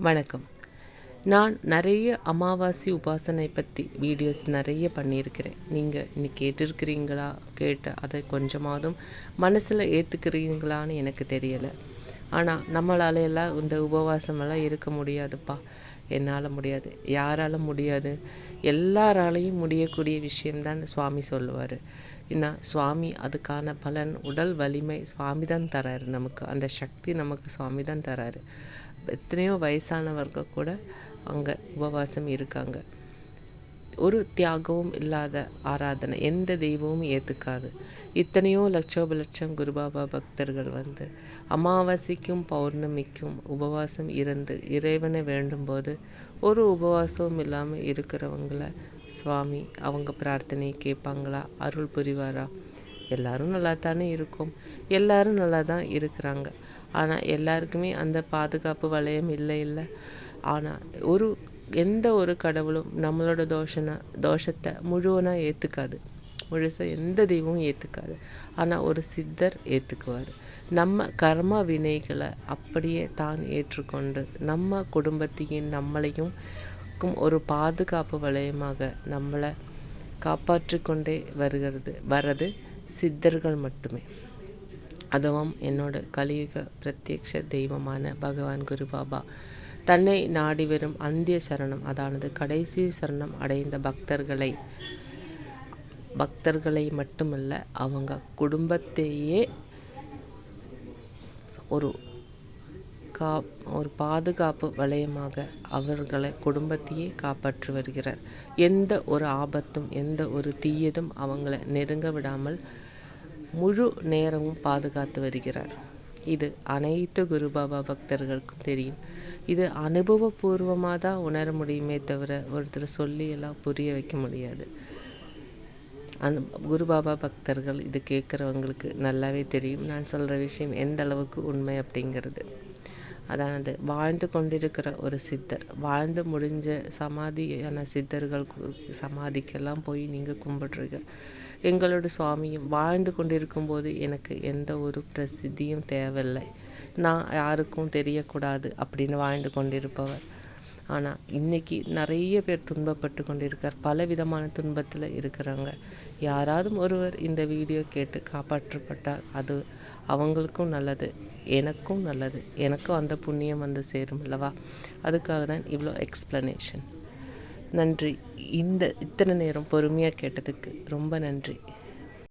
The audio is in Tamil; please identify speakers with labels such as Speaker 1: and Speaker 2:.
Speaker 1: வணக்கம். நான் நிறைய அமாவாசை உபாசனை பற்றி வீடியோஸ் நிறைய பண்ணியிருக்கிறேன். நீங்கள் இன்னைக்கு கேட்டிருக்கிறீங்களா? கேட்டு அதை கொஞ்சமாவதும் மனசில் ஏற்றுக்கிறீங்களான்னு எனக்கு தெரியலை. ஆனால் நம்மளால எல்லாம் இந்த உபவாசமெல்லாம் இருக்க முடியாதுப்பா. என்னால் முடியாது, யாரால முடியாது, எல்லாராலையும் முடியக்கூடிய விஷயம்தான் சுவாமி சொல்லுவார். ஏன்னா சுவாமி அதுக்கான பலன், உடல் வலிமை சுவாமி தான் தராரு. நமக்கு அந்த சக்தி நமக்கு சுவாமி தான் தராரு. எத்தனையோ வயசானவர்கள் கூட அங்கே உபவாசம் இருக்காங்க. ஒரு தியாகமும் இல்லாத ஆராதனை எந்த தெய்வமும் ஏற்றுக்காது. இத்தனையோ லட்சோபலட்சம் குருபாபா பக்தர்கள் வந்து அமாவாசைக்கும் பௌர்ணமிக்கும் உபவாசம் இருந்து இறைவனை வேண்டும்போது ஒரு உபவாசமும் இல்லாமல் இருக்கிறவங்கள சுவாமி அவங்க பிரார்த்தனையை கேட்பாங்களா? அருள் புரிவாரா? எல்லாரும் நல்லா தானே இருக்கும், எல்லாரும் நல்லா தான் இருக்கிறாங்க. ஆனால் எல்லாருக்குமே அந்த பாதுகாப்பு வளையம் இல்லை. ஆனால் எந்த ஒரு கடவுளும் நம்மளோட தோஷத்தை முழுவனாக ஏற்றுக்காது. முழுசாக எந்த தெய்வமும் ஏற்றுக்காது. ஆனால் ஒரு சித்தர் ஏற்றுக்குவார். நம்ம கர்ம வினைகளை அப்படியே தான் ஏற்றுக்கொண்டு நம்ம குடும்பத்தையும் நம்மளையும் ஒரு பாதுகாப்பு வளையமாக நம்மளை காப்பாற்றி கொண்டே வர்றது சித்தர்கள் மட்டுமே. அதுவும் என்னோட கலியுக பிரத்யக்ஷ தெய்வமான பகவான் குரு பாபா தன்னை நாடி வரும் அந்திய சரணம், அதானது கடைசி சரணம் அடைந்த பக்தர்களை மட்டுமல்ல, அவங்க குடும்பத்தையே ஒரு பாதுகாப்பு வளையமாக அவர்களை குடும்பத்தையே காப்பாற்றி வருகிறார். எந்த ஒரு ஆபத்தும் எந்த ஒரு தீயதும் அவங்களை நெருங்க விடாமல் முழு நேரமும் பாதுகாத்து வருகிறார். இது அனைத்து குருபாபா பக்தர்களுக்கும் தெரியும். இது அனுபவபூர்வமாக தான் உணர முடியுமே தவிர ஒருத்தர் சொல்லி எல்லாம் புரிய வைக்க முடியாது. குருபாபா பக்தர்கள் இது கேட்குறவங்களுக்கு நல்லாவே தெரியும் நான் சொல்கிற விஷயம் எந்த அளவுக்கு உண்மை அப்படிங்கிறது. அதானது வாழ்ந்து கொண்டிருக்கிற ஒரு சித்தர், வாழ்ந்து முடிஞ்ச சமாதியான சித்தர்கள் சமாதிக்கெல்லாம் போய் நீங்கள் கும்பிட்றீங்க. எங்களோட சுவாமியும் வாழ்ந்து கொண்டிருக்கும் போது எனக்கு எந்த ஒரு பிரசித்தியும் தேவையில்லை, நான் யாருக்கும் தெரியக்கூடாது அப்படின்னு வாழ்ந்து கொண்டிருப்பவர். ஆனால் இன்னைக்கு நிறைய பேர் துன்பப்பட்டு கொண்டிருக்கார், பல விதமான துன்பத்தில் இருக்கிறாங்க. யாராவது ஒருவர் இந்த வீடியோ கேட்டு காப்பாற்றப்பட்டால் அது அவங்களுக்கும் நல்லது, எனக்கும் நல்லது, எனக்கும் அந்த புண்ணியம் வந்து சேரும் அல்லவா? அதுக்காக தான் இவ்வளோ எக்ஸ்பிளனேஷன். நன்றி. இத்தனை நேரம் பொறுமையாக கேட்டதுக்கு ரொம்ப நன்றி.